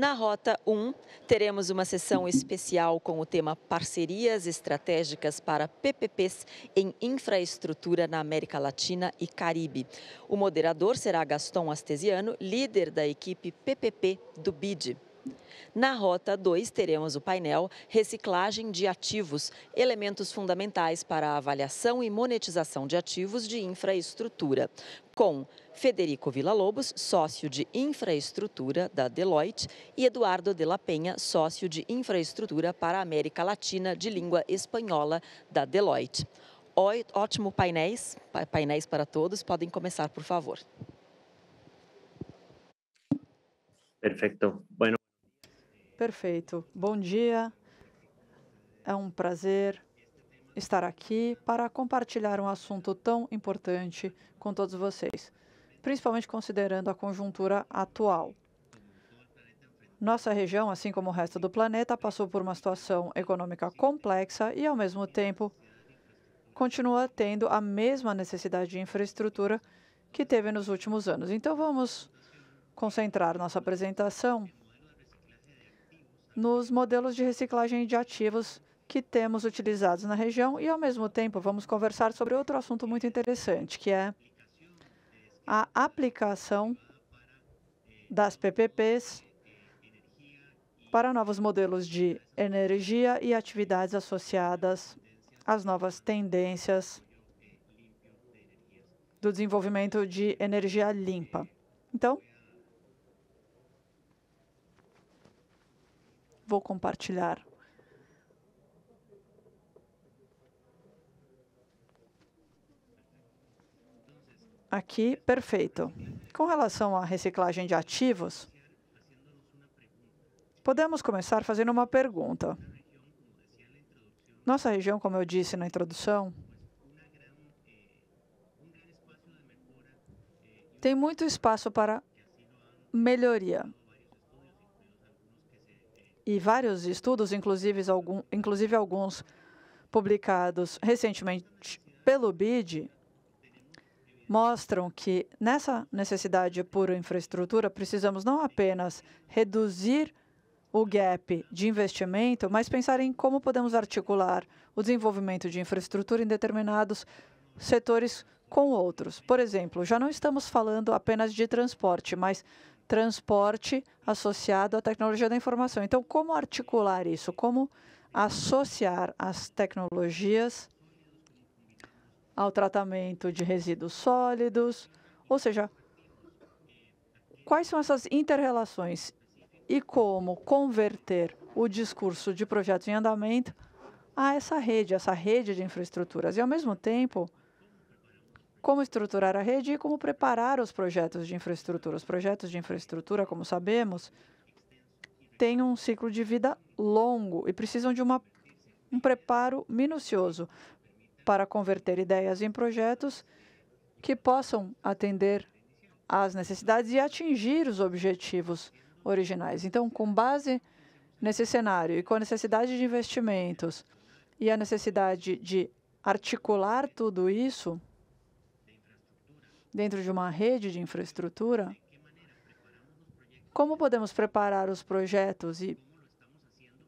Na Rota 1, teremos uma sessão especial com o tema Parcerias Estratégicas para PPPs em Infraestrutura na América Latina e Caribe. O moderador será Gaston Astesiano, líder da equipe PPP do BID. Na Rota 2, teremos o painel Reciclagem de Ativos, elementos fundamentais para a avaliação e monetização de ativos de infraestrutura, com Federico Villa-Lobos, sócio de infraestrutura da Deloitte, e Eduardo de la Penha, sócio de infraestrutura para a América Latina de língua espanhola da Deloitte. Ótimo painéis para todos. Podem começar, por favor. Perfeito. Bueno. Perfeito. Bom dia. É um prazer estar aqui para compartilhar um assunto tão importante com todos vocês, principalmente considerando a conjuntura atual. Nossa região, assim como o resto do planeta, passou por uma situação econômica complexa e, ao mesmo tempo, continua tendo a mesma necessidade de infraestrutura que teve nos últimos anos. Então, vamos concentrar nossa apresentação nos modelos de reciclagem de ativos que temos utilizados na região e, ao mesmo tempo, vamos conversar sobre outro assunto muito interessante, que é a aplicação das PPPs para novos modelos de energia e atividades associadas às novas tendências do desenvolvimento de energia limpa. Então, vou compartilhar. Aqui, perfeito. Com relação à reciclagem de ativos, podemos começar fazendo uma pergunta. Nossa região, como eu disse na introdução, tem muito espaço para melhoria. E vários estudos, inclusive alguns publicados recentemente pelo BID, mostram que nessa necessidade por infraestrutura precisamos não apenas reduzir o gap de investimento, mas pensar em como podemos articular o desenvolvimento de infraestrutura em determinados setores com outros. Por exemplo, já não estamos falando apenas de transporte, mas transporte associado à tecnologia da informação. Então, como articular isso? Como associar as tecnologias ao tratamento de resíduos sólidos? Ou seja, quais são essas inter-relações e como converter o discurso de projetos em andamento a essa rede de infraestruturas? E, ao mesmo tempo, como estruturar a rede e como preparar os projetos de infraestrutura. Os projetos de infraestrutura, como sabemos, têm um ciclo de vida longo e precisam de um preparo minucioso para converter ideias em projetos que possam atender às necessidades e atingir os objetivos originais. Então, com base nesse cenário e com a necessidade de investimentos e a necessidade de articular tudo isso dentro de uma rede de infraestrutura, como podemos preparar os projetos? E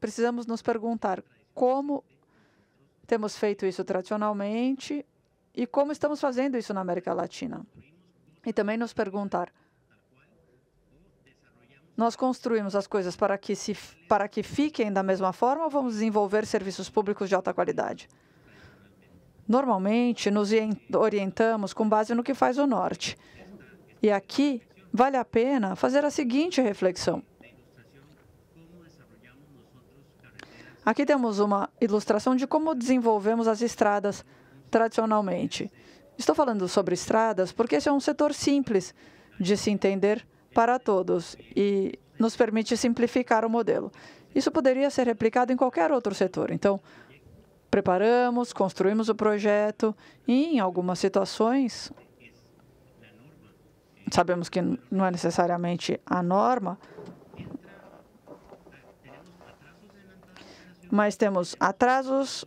precisamos nos perguntar como temos feito isso tradicionalmente e como estamos fazendo isso na América Latina. E também nos perguntar, nós construímos as coisas para que fiquem da mesma forma ou vamos desenvolver serviços públicos de alta qualidade? Normalmente, nos orientamos com base no que faz o Norte. E aqui, vale a pena fazer a seguinte reflexão. Aqui temos uma ilustração de como desenvolvemos as estradas tradicionalmente. Estou falando sobre estradas porque esse é um setor simples de se entender para todos e nos permite simplificar o modelo. Isso poderia ser replicado em qualquer outro setor. Então, preparamos, construímos o projeto e, em algumas situações, sabemos que não é necessariamente a norma, mas temos atrasos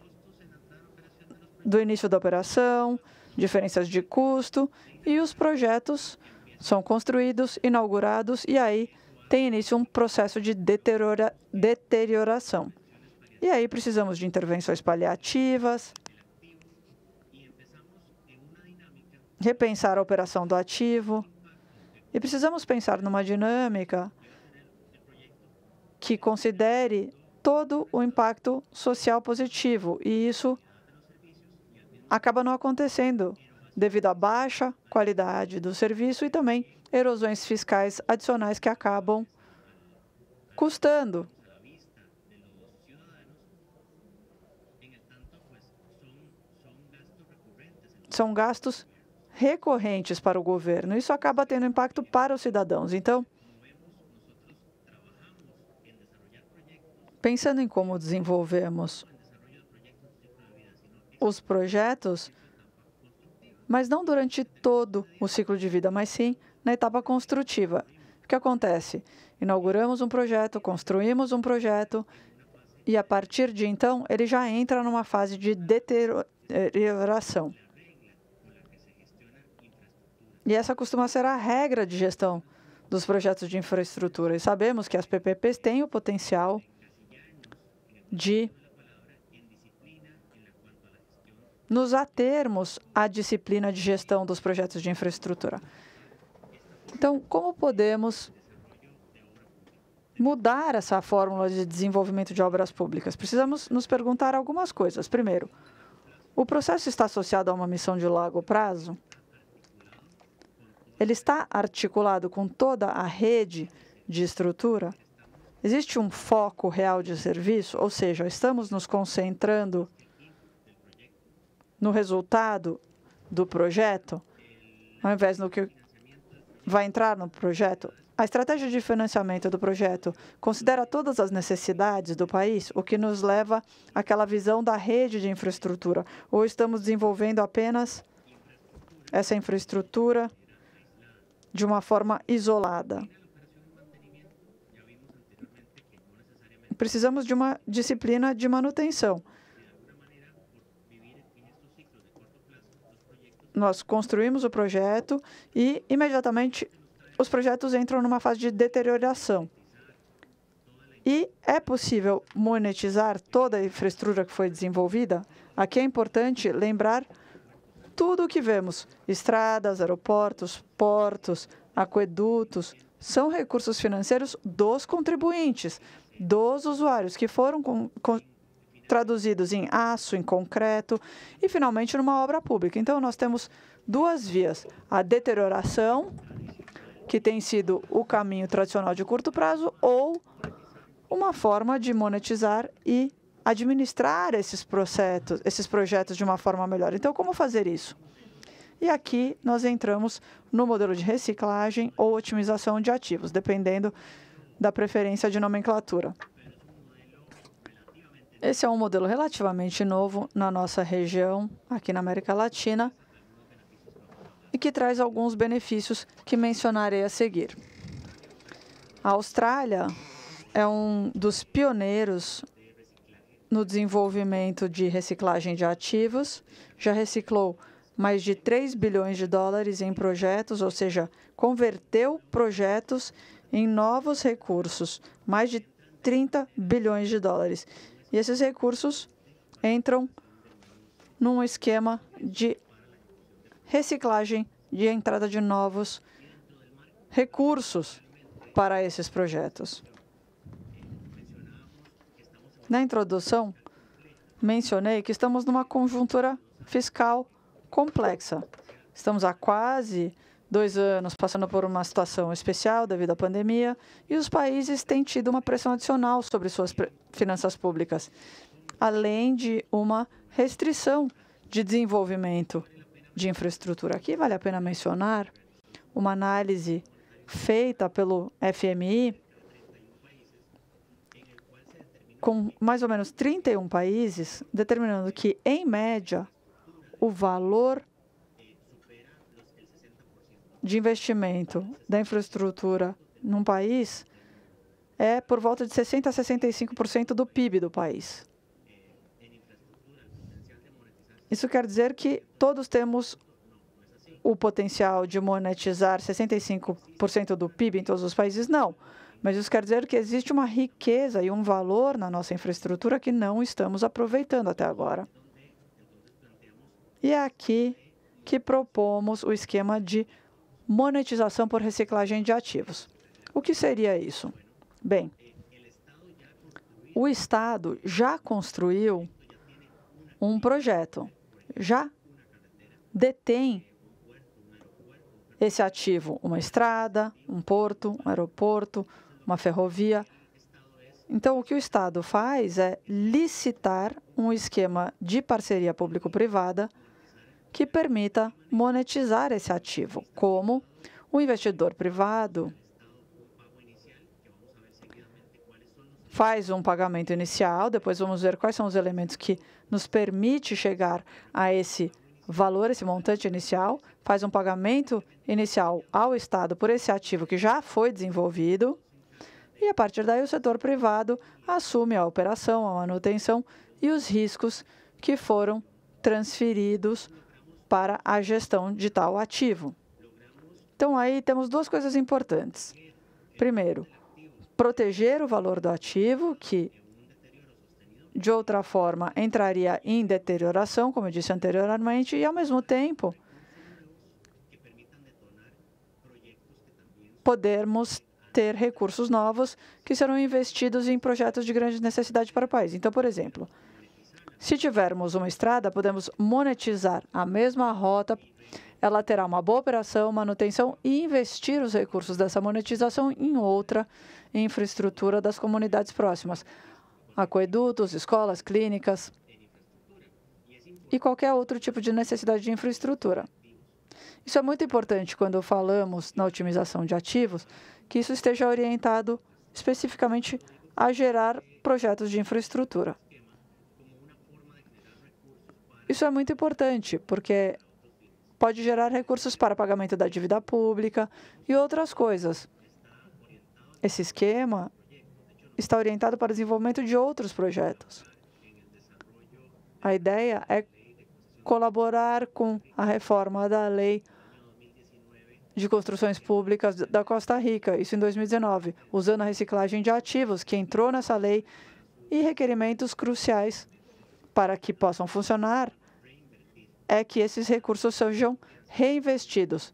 do início da operação, diferenças de custo, e os projetos são construídos, inaugurados, e aí tem início um processo de deterioração. E aí precisamos de intervenções paliativas, repensar a operação do ativo, e precisamos pensar numa dinâmica que considere todo o impacto social positivo, e isso acaba não acontecendo devido à baixa qualidade do serviço e também erosões fiscais adicionais que acabam custando. São gastos recorrentes para o governo. Isso acaba tendo impacto para os cidadãos. Então, pensando em como desenvolvemos os projetos, mas não durante todo o ciclo de vida, mas sim na etapa construtiva. O que acontece? Inauguramos um projeto, construímos um projeto, e a partir de então, ele já entra numa fase de deterioração. E essa costuma ser a regra de gestão dos projetos de infraestrutura. E sabemos que as PPPs têm o potencial de nos atermos à disciplina de gestão dos projetos de infraestrutura. Então, como podemos mudar essa fórmula de desenvolvimento de obras públicas? Precisamos nos perguntar algumas coisas. Primeiro, o processo está associado a uma missão de longo prazo? Ele está articulado com toda a rede de estrutura? Existe um foco real de serviço? Ou seja, estamos nos concentrando no resultado do projeto, ao invés do que vai entrar no projeto? A estratégia de financiamento do projeto considera todas as necessidades do país, o que nos leva àquela visão da rede de infraestrutura? Ou estamos desenvolvendo apenas essa infraestrutura de uma forma isolada? Precisamos de uma disciplina de manutenção. Nós construímos o projeto e, imediatamente, os projetos entram numa fase de deterioração. E é possível monetizar toda a infraestrutura que foi desenvolvida? Aqui é importante lembrar tudo o que vemos. Estradas, aeroportos, portos, aquedutos, são recursos financeiros dos contribuintes, dos usuários, que foram traduzidos em aço, em concreto e, finalmente, numa obra pública. Então, nós temos duas vias: a deterioração, que tem sido o caminho tradicional de curto prazo, ou uma forma de monetizar e administrar esses projetos de uma forma melhor. Então, como fazer isso? E aqui nós entramos no modelo de reciclagem ou otimização de ativos, dependendo da preferência de nomenclatura. Esse é um modelo relativamente novo na nossa região, aqui na América Latina, e que traz alguns benefícios que mencionarei a seguir. A Austrália é um dos pioneiros no desenvolvimento de reciclagem de ativos, já reciclou mais de 3 bilhões de dólares em projetos, ou seja, converteu projetos em novos recursos, mais de 30 bilhões de dólares. E esses recursos entram num esquema de reciclagem, de entrada de novos recursos para esses projetos. Na introdução, mencionei que estamos numa conjuntura fiscal complexa. Estamos há quase 2 anos passando por uma situação especial devido à pandemia, e os países têm tido uma pressão adicional sobre suas finanças públicas, além de uma restrição de desenvolvimento de infraestrutura. Aqui vale a pena mencionar uma análise feita pelo FMI com mais ou menos 31 países, determinando que, em média, o valor de investimento da infraestrutura num país é por volta de 60% a 65% do PIB do país. Isso quer dizer que todos temos o potencial de monetizar 65% do PIB em todos os países? Não. Mas isso quer dizer que existe uma riqueza e um valor na nossa infraestrutura que não estamos aproveitando até agora. E é aqui que propomos o esquema de monetização por reciclagem de ativos. O que seria isso? Bem, o Estado já construiu um projeto, já detém esse ativo, uma estrada, um porto, um aeroporto, uma ferrovia. Então, o que o Estado faz é licitar um esquema de parceria público-privada que permita monetizar esse ativo, como o investidor privado faz um pagamento inicial, depois vamos ver quais são os elementos que nos permite chegar a esse valor, esse montante inicial, faz um pagamento inicial ao Estado por esse ativo que já foi desenvolvido, e a partir daí o setor privado assume a operação, a manutenção e os riscos que foram transferidos para a gestão de tal ativo. Então, aí temos duas coisas importantes. Primeiro, proteger o valor do ativo, que, de outra forma, entraria em deterioração, como eu disse anteriormente, e, ao mesmo tempo, podermos ter recursos novos que serão investidos em projetos de grande necessidade para o país. Então, por exemplo, se tivermos uma estrada, podemos monetizar a mesma rota, ela terá uma boa operação, manutenção e investir os recursos dessa monetização em outra infraestrutura das comunidades próximas. Aquedutos, escolas, clínicas e qualquer outro tipo de necessidade de infraestrutura. Isso é muito importante quando falamos na otimização de ativos, que isso esteja orientado especificamente a gerar projetos de infraestrutura. Isso é muito importante, porque pode gerar recursos para pagamento da dívida pública e outras coisas. Esse esquema está orientado para o desenvolvimento de outros projetos. A ideia é colaborar com a reforma da Lei de Construções Públicas da Costa Rica, isso em 2019, usando a reciclagem de ativos, que entrou nessa lei, e requerimentos cruciais para que possam funcionar é que esses recursos sejam reinvestidos,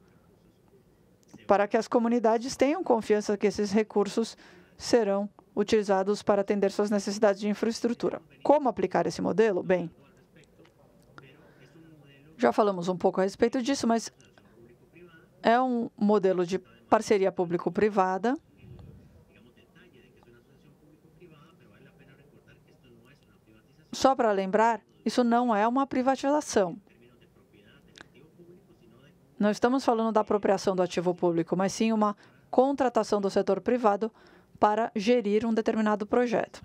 para que as comunidades tenham confiança que esses recursos serão utilizados para atender suas necessidades de infraestrutura. Como aplicar esse modelo? Bem, já falamos um pouco a respeito disso, mas é um modelo de parceria público-privada. Só para lembrar, isso não é uma privatização. Não estamos falando da apropriação do ativo público, mas sim uma contratação do setor privado para gerir um determinado projeto.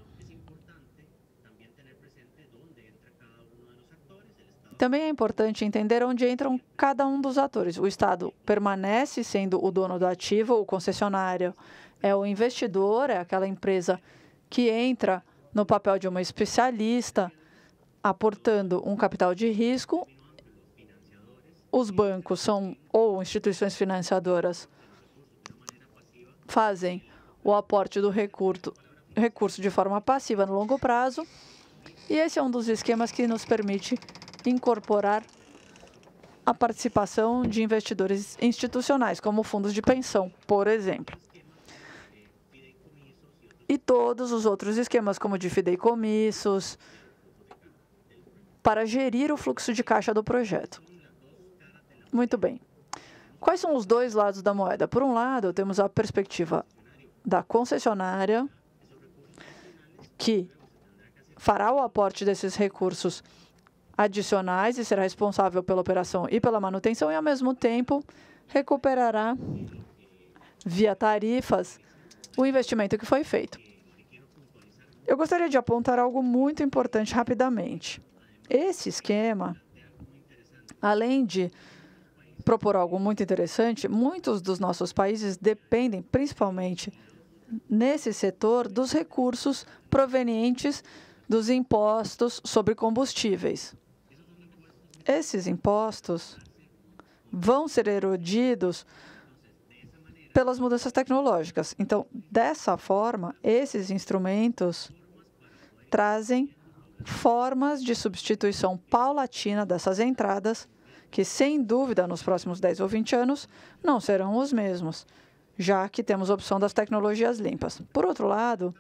Também é importante entender onde entram cada um dos atores. O Estado permanece sendo o dono do ativo, o concessionário é o investidor, é aquela empresa que entra no papel de uma especialista, aportando um capital de risco. Os bancos são, ou instituições financiadoras, fazem o aporte do recurso de forma passiva no longo prazo. E esse é um dos esquemas que nos permite incorporar a participação de investidores institucionais, como fundos de pensão, por exemplo. E todos os outros esquemas, como de fideicomissos, para gerir o fluxo de caixa do projeto. Muito bem. Quais são os dois lados da moeda? Por um lado, temos a perspectiva da concessionária, que fará o aporte desses recursos adicionais e será responsável pela operação e pela manutenção e, ao mesmo tempo, recuperará, via tarifas, o investimento que foi feito. Eu gostaria de apontar algo muito importante rapidamente. Esse esquema, além de propor algo muito interessante, muitos dos nossos países dependem, principalmente nesse setor, dos recursos provenientes dos impostos sobre combustíveis. Esses impostos vão ser erodidos pelas mudanças tecnológicas. Então, dessa forma, esses instrumentos trazem formas de substituição paulatina dessas entradas, que, sem dúvida, nos próximos 10 ou 20 anos, não serão os mesmos, já que temos a opção das tecnologias limpas. Por outro lado,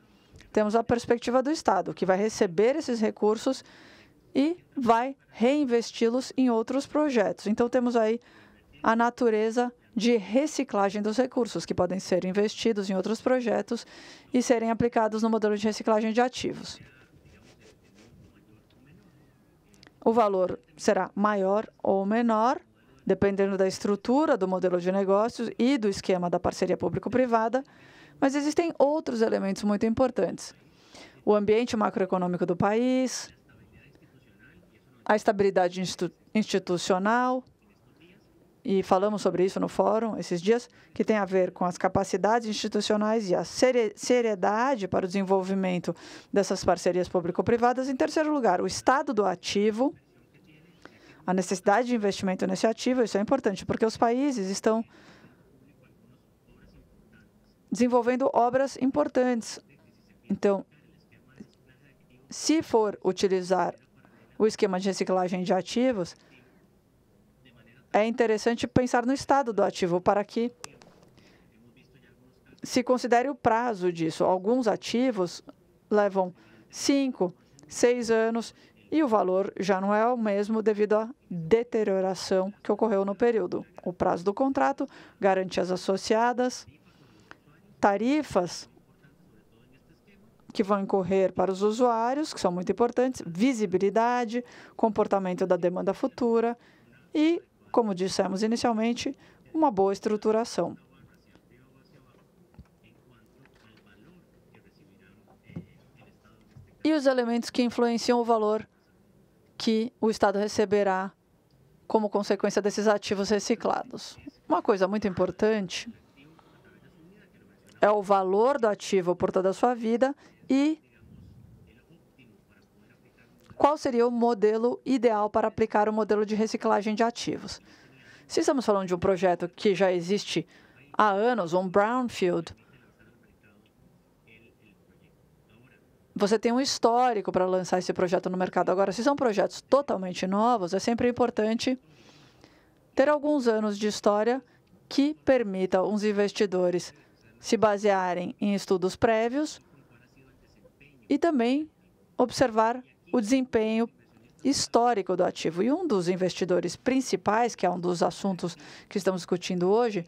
temos a perspectiva do Estado, que vai receber esses recursos e vai reinvesti-los em outros projetos. Então, temos aí a natureza de reciclagem dos recursos, que podem ser investidos em outros projetos e serem aplicados no modelo de reciclagem de ativos. O valor será maior ou menor, dependendo da estrutura do modelo de negócios e do esquema da parceria público-privada, mas existem outros elementos muito importantes. O ambiente macroeconômico do país, a estabilidade institucional, e falamos sobre isso no fórum esses dias, que tem a ver com as capacidades institucionais e a seriedade para o desenvolvimento dessas parcerias público-privadas. Em terceiro lugar, o estado do ativo, a necessidade de investimento nesse ativo. Isso é importante, porque os países estão desenvolvendo obras importantes. Então, se for utilizar o esquema de reciclagem de ativos, é interessante pensar no estado do ativo para que se considere o prazo disso. Alguns ativos levam 5, 6 anos e o valor já não é o mesmo devido à deterioração que ocorreu no período. O prazo do contrato, garantias associadas, tarifas que vão incorrer para os usuários, que são muito importantes, visibilidade, comportamento da demanda futura e, como dissemos inicialmente, uma boa estruturação. E os elementos que influenciam o valor que o Estado receberá como consequência desses ativos reciclados. Uma coisa muito importante é o valor do ativo por toda a sua vida e qual seria o modelo ideal para aplicar o modelo de reciclagem de ativos. Se estamos falando de um projeto que já existe há anos, um brownfield, você tem um histórico para lançar esse projeto no mercado. Agora, se são projetos totalmente novos, é sempre importante ter alguns anos de história que permita aos investidores se basearem em estudos prévios e também observar o desempenho histórico do ativo. E um dos investidores principais, que é um dos assuntos que estamos discutindo hoje,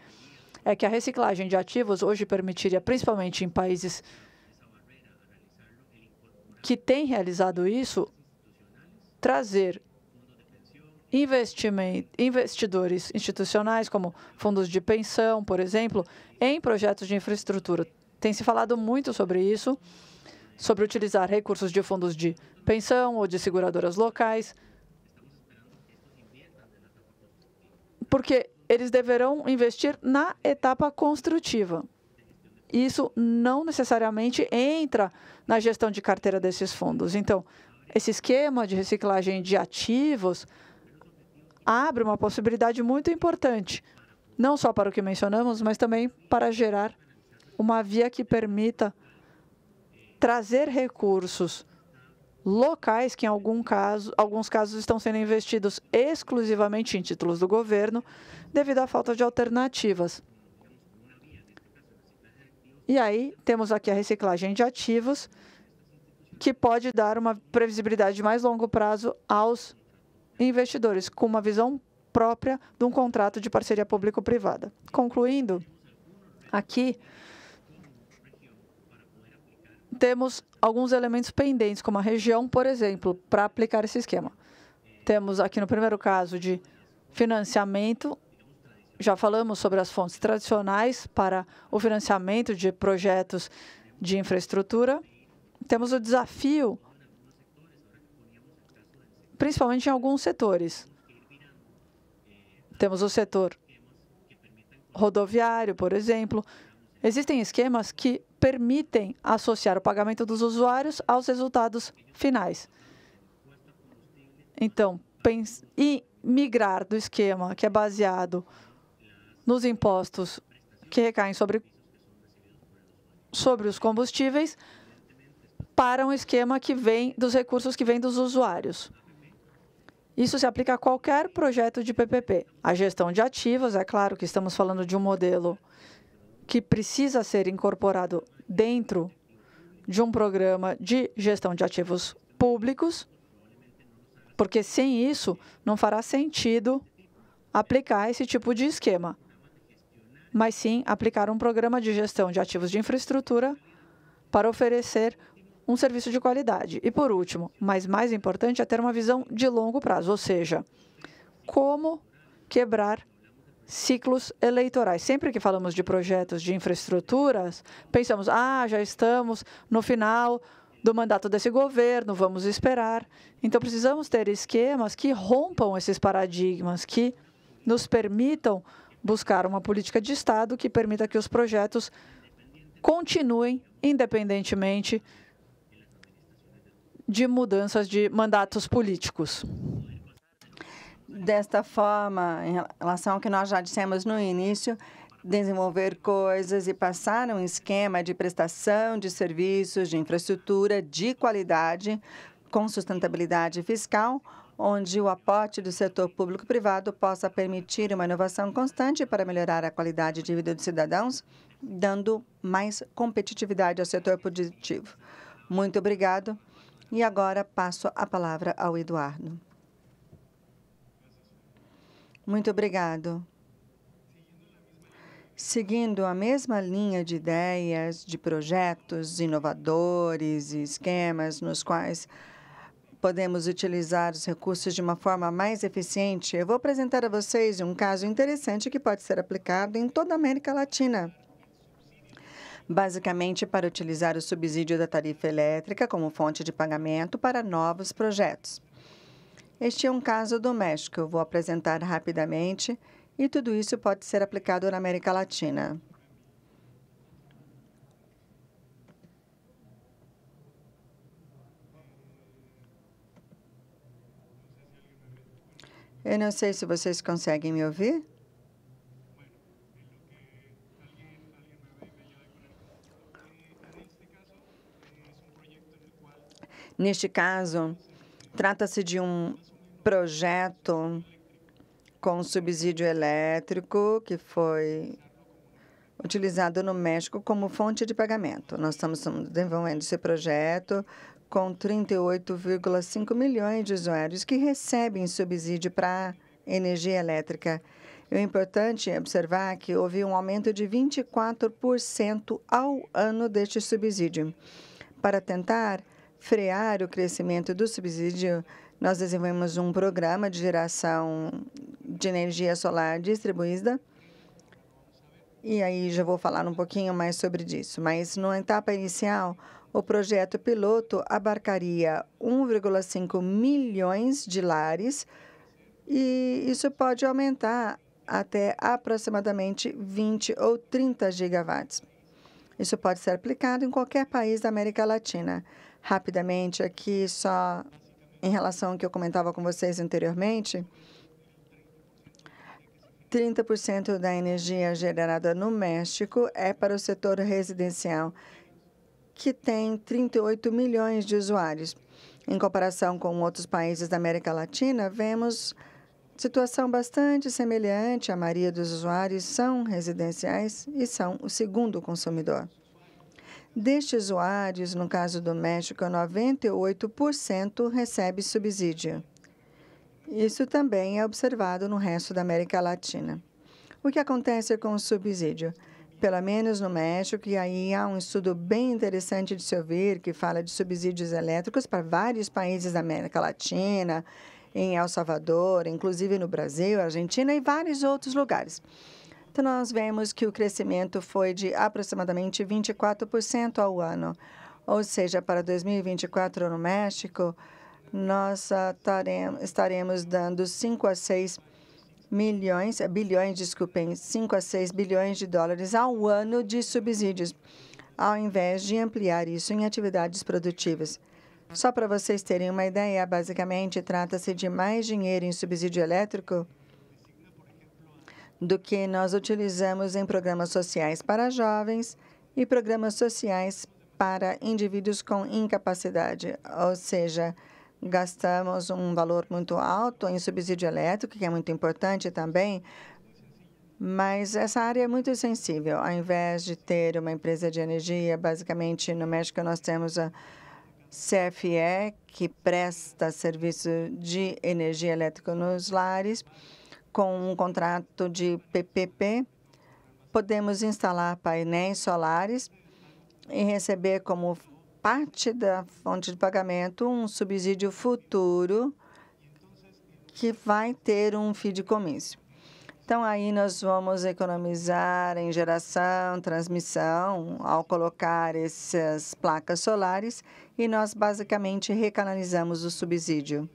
é que a reciclagem de ativos hoje permitiria, principalmente em países que têm realizado isso, trazer investidores institucionais, como fundos de pensão, por exemplo, em projetos de infraestrutura. Tem se falado muito sobre isso, sobre utilizar recursos de fundos de pensão ou de seguradoras locais, porque eles deverão investir na etapa construtiva. Isso não necessariamente entra na gestão de carteira desses fundos. Então, esse esquema de reciclagem de ativos abre uma possibilidade muito importante, não só para o que mencionamos, mas também para gerar uma via que permita trazer recursos locais que, em alguns casos, estão sendo investidos exclusivamente em títulos do governo devido à falta de alternativas. E aí, temos aqui a reciclagem de ativos, que pode dar uma previsibilidade de mais longo prazo aos investidores, com uma visão própria de um contrato de parceria público-privada. Concluindo, aqui temos alguns elementos pendentes, como a região, por exemplo, para aplicar esse esquema. Temos aqui no primeiro caso de financiamento, já falamos sobre as fontes tradicionais para o financiamento de projetos de infraestrutura. Temos o desafio, principalmente em alguns setores. Temos o setor rodoviário, por exemplo. Existem esquemas que permitem associar o pagamento dos usuários aos resultados finais. Então, migrar do esquema que é baseado nos impostos que recaem sobre os combustíveis para um esquema que vem dos recursos que vêm dos usuários. Isso se aplica a qualquer projeto de PPP. A gestão de ativos, é claro que estamos falando de um modelo que precisa ser incorporado dentro de um programa de gestão de ativos públicos, porque sem isso não fará sentido aplicar esse tipo de esquema, mas sim aplicar um programa de gestão de ativos de infraestrutura para oferecer um serviço de qualidade. E, por último, mas mais importante, é ter uma visão de longo prazo, ou seja, como quebrar ciclos eleitorais. Sempre que falamos de projetos de infraestruturas, pensamos, já estamos no final do mandato desse governo, vamos esperar. Então, precisamos ter esquemas que rompam esses paradigmas, que nos permitam buscar uma política de Estado que permita que os projetos continuem independentemente de mudanças de mandatos políticos. Desta forma, em relação ao que nós já dissemos no início, desenvolver coisas e passar um esquema de prestação de serviços de infraestrutura de qualidade com sustentabilidade fiscal, onde o aporte do setor público e privado possa permitir uma inovação constante para melhorar a qualidade de vida dos cidadãos, dando mais competitividade ao setor produtivo. Muito obrigado. E agora passo a palavra ao Eduardo. Muito obrigado. Seguindo a mesma linha de ideias, de projetos inovadores e esquemas nos quais podemos utilizar os recursos de uma forma mais eficiente, eu vou apresentar a vocês um caso interessante que pode ser aplicado em toda a América Latina. Basicamente, para utilizar o subsídio da tarifa elétrica como fonte de pagamento para novos projetos. Este é um caso do México. Eu vou apresentar rapidamente e tudo isso pode ser aplicado na América Latina. Eu não sei se vocês conseguem me ouvir. Neste caso, trata-se de um projeto com subsídio elétrico que foi utilizado no México como fonte de pagamento. Nós estamos desenvolvendo esse projeto com 38,5 milhões de usuários que recebem subsídio para energia elétrica. É importante observar que houve um aumento de 24% ao ano deste subsídio. Para tentar frear o crescimento do subsídio, nós desenvolvemos um programa de geração de energia solar distribuída. E aí já vou falar um pouquinho mais sobre isso. Mas, na etapa inicial, o projeto piloto abarcaria 1,5 milhões de lares e isso pode aumentar até aproximadamente 20 ou 30 gigawatts. Isso pode ser aplicado em qualquer país da América Latina. Rapidamente, aqui, só em relação ao que eu comentava com vocês anteriormente, 30% da energia gerada no México é para o setor residencial, que tem 38 milhões de usuários. Em comparação com outros países da América Latina, vemos situação bastante semelhante. A maioria dos usuários são residenciais e são o segundo consumidor. Destes usuários, no caso do México, 98% recebe subsídio. Isso também é observado no resto da América Latina. O que acontece com o subsídio? Pelo menos no México, e aí há um estudo bem interessante de se ouvir, que fala de subsídios elétricos para vários países da América Latina, em El Salvador, inclusive no Brasil, Argentina e vários outros lugares. Então, nós vemos que o crescimento foi de aproximadamente 24% ao ano. Ou seja, para 2024 no México, nós estaremos dando 5 a 6 bilhões de dólares ao ano de subsídios, ao invés de ampliar isso em atividades produtivas. Só para vocês terem uma ideia, basicamente, trata-se de mais dinheiro em subsídio elétrico do que nós utilizamos em programas sociais para jovens e programas sociais para indivíduos com incapacidade. Ou seja, gastamos um valor muito alto em subsídio elétrico, que é muito importante também, mas essa área é muito sensível. Ao invés de ter uma empresa de energia, basicamente no México nós temos a CFE, que presta serviço de energia elétrica nos lares, com um contrato de PPP. Podemos instalar painéis solares e receber como parte da fonte de pagamento um subsídio futuro que vai ter um fideicomisso. Então, aí nós vamos economizar em geração, transmissão, ao colocar essas placas solares, e nós basicamente recanalizamos o subsídio.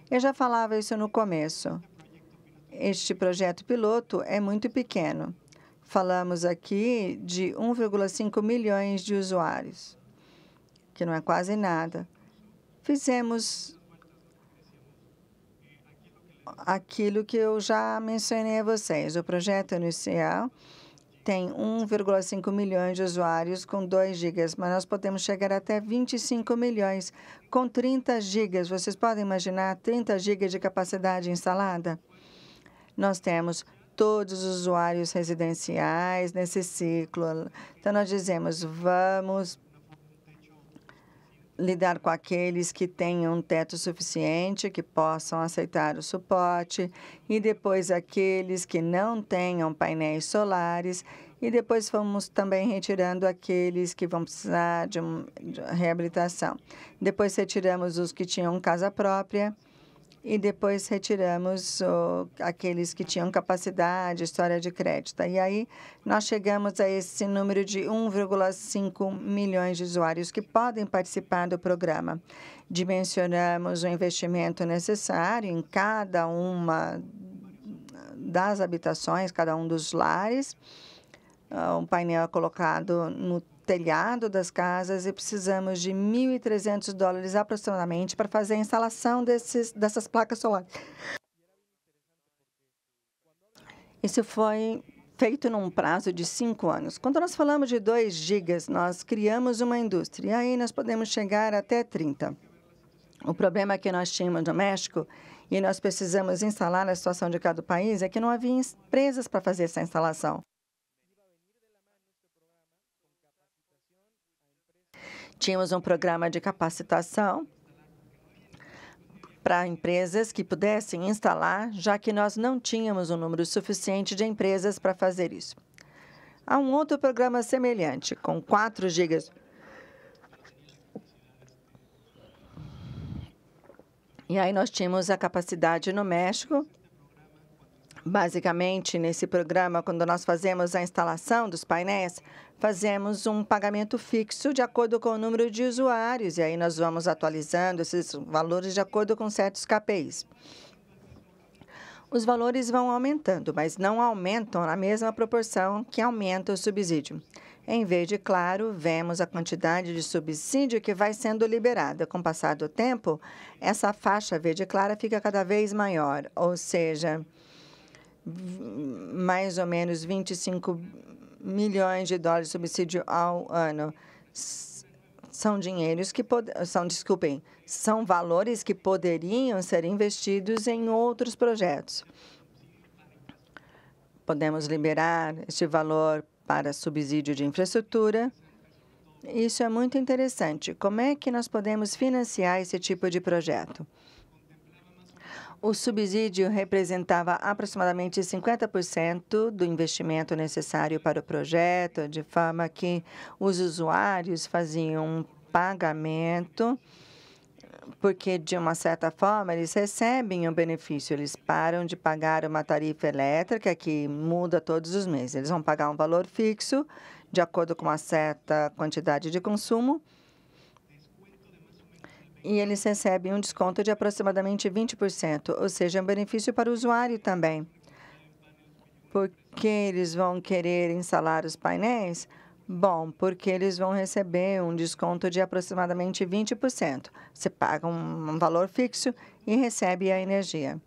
Eu já falava isso no começo. Este projeto piloto é muito pequeno. Falamos aqui de 1,5 milhões de usuários, que não é quase nada. Fizemos aquilo que eu já mencionei a vocês. O projeto inicial tem 1,5 milhões de usuários com 2 gigas, mas nós podemos chegar até 25 milhões com 30 gigas. Vocês podem imaginar 30 gigas de capacidade instalada? Nós temos todos os usuários residenciais nesse ciclo. Então, nós dizemos, vamos lidar com aqueles que tenham um teto suficiente, que possam aceitar o suporte, e depois aqueles que não tenham painéis solares, e depois vamos também retirando aqueles que vão precisar de reabilitação. Depois retiramos os que tinham casa própria, e depois retiramos aqueles que tinham capacidade, história de crédito. E aí nós chegamos a esse número de 1,5 milhões de usuários que podem participar do programa. Dimensionamos o investimento necessário em cada uma das habitações, cada um dos lares. Um painel colocado no telhado das casas, e precisamos de $1.300 aproximadamente para fazer a instalação dessas placas solares. Isso foi feito num prazo de 5 anos. Quando nós falamos de 2 gigas, nós criamos uma indústria, e aí nós podemos chegar até 30. O problema que nós tínhamos no México, e nós precisamos instalar na situação de cada país, é que não havia empresas para fazer essa instalação. Tínhamos um programa de capacitação para empresas que pudessem instalar, já que nós não tínhamos um número suficiente de empresas para fazer isso. Há um outro programa semelhante, com 4 gigas. E aí nós tínhamos a capacidade no México. Basicamente, nesse programa, quando nós fazemos a instalação dos painéis, fazemos um pagamento fixo de acordo com o número de usuários, e aí nós vamos atualizando esses valores de acordo com certos KPIs. Os valores vão aumentando, mas não aumentam na mesma proporção que aumenta o subsídio. Em verde claro, vemos a quantidade de subsídio que vai sendo liberada. Com o passar do tempo, essa faixa verde clara fica cada vez maior, ou seja, mais ou menos 25 milhões de dólares de subsídio ao ano. São dinheiros que são valores que poderiam ser investidos em outros projetos. Podemos liberar este valor para subsídio de infraestrutura. Isso é muito interessante. Como é que nós podemos financiar esse tipo de projeto? O subsídio representava aproximadamente 50% do investimento necessário para o projeto, de forma que os usuários faziam um pagamento, porque, de uma certa forma, eles recebem um benefício. Eles param de pagar uma tarifa elétrica que muda todos os meses. Eles vão pagar um valor fixo, de acordo com uma certa quantidade de consumo, e eles recebem um desconto de aproximadamente 20%, ou seja, é um benefício para o usuário também. Porque eles vão querer instalar os painéis? Bom, porque eles vão receber um desconto de aproximadamente 20%. Você paga um valor fixo e recebe a energia.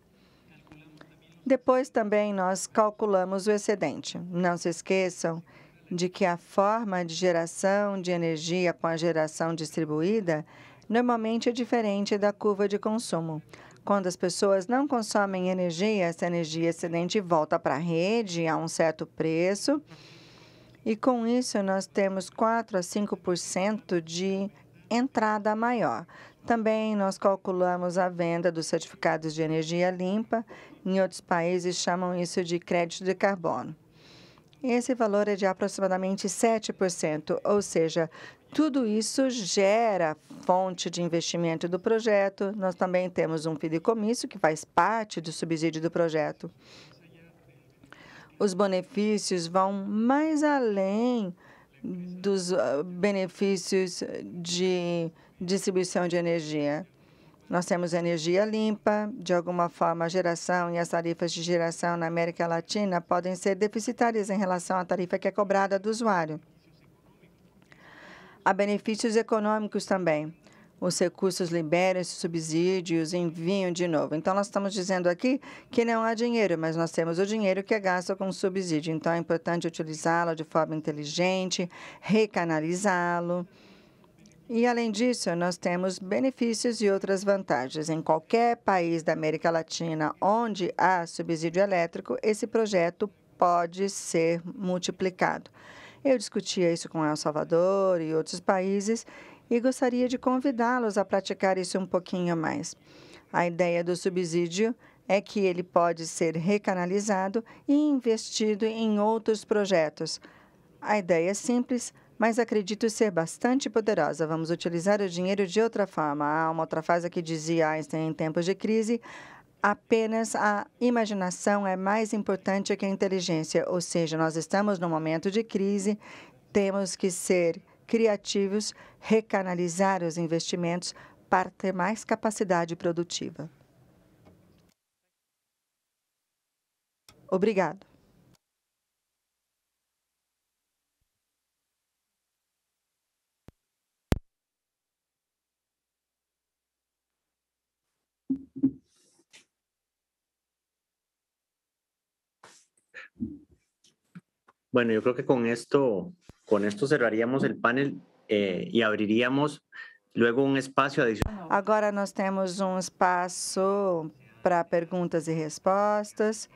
Depois também nós calculamos o excedente. Não se esqueçam de que a forma de geração de energia com a geração distribuída normalmente é diferente da curva de consumo. Quando as pessoas não consomem energia, essa energia excedente volta para a rede a um certo preço. E com isso, nós temos 4 a 5% de entrada maior. Também nós calculamos a venda dos certificados de energia limpa. Em outros países, chamam isso de crédito de carbono. Esse valor é de aproximadamente 7%, ou seja, tudo isso gera fonte de investimento do projeto. Nós também temos um fideicomisso que faz parte do subsídio do projeto. Os benefícios vão mais além dos benefícios de distribuição de energia. Nós temos energia limpa, de alguma forma a geração e as tarifas de geração na América Latina podem ser deficitárias em relação à tarifa que é cobrada do usuário. Há benefícios econômicos também. Os recursos liberam esses subsídios e enviam de novo. Então, nós estamos dizendo aqui que não há dinheiro, mas nós temos o dinheiro que é gasto com subsídio. Então, é importante utilizá-lo de forma inteligente, recanalizá-lo. E, além disso, nós temos benefícios e outras vantagens. Em qualquer país da América Latina onde há subsídio elétrico, esse projeto pode ser multiplicado. Eu discutia isso com El Salvador e outros países e gostaria de convidá-los a praticar isso um pouquinho mais. A ideia do subsídio é que ele pode ser recanalizado e investido em outros projetos. A ideia é simples, mas acredito ser bastante poderosa. Vamos utilizar o dinheiro de outra forma. Há uma outra frase que dizia Einstein em tempos de crise: apenas a imaginação é mais importante que a inteligência. Ou seja, nós estamos num momento de crise, temos que ser criativos, recanalizar os investimentos para ter mais capacidade produtiva. Obrigado. Bueno, yo creo que con esto cerraríamos el panel y abriríamos luego un espacio adicional. Agora nós temos um espaço para perguntas e respostas.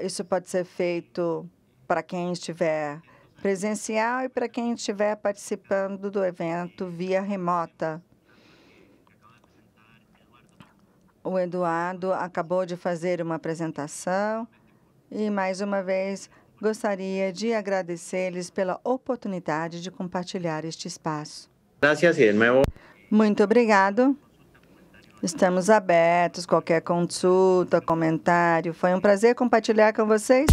Isso pode ser feito para quem estiver presencial e para quem estiver participando do evento via remota. O Eduardo acabou de fazer uma apresentação e, mais uma vez, gostaria de agradecer-lhes pela oportunidade de compartilhar este espaço. Gracias y de nuevo. Muito obrigado. Estamos abertos, qualquer consulta, comentário. Foi um prazer compartilhar com vocês.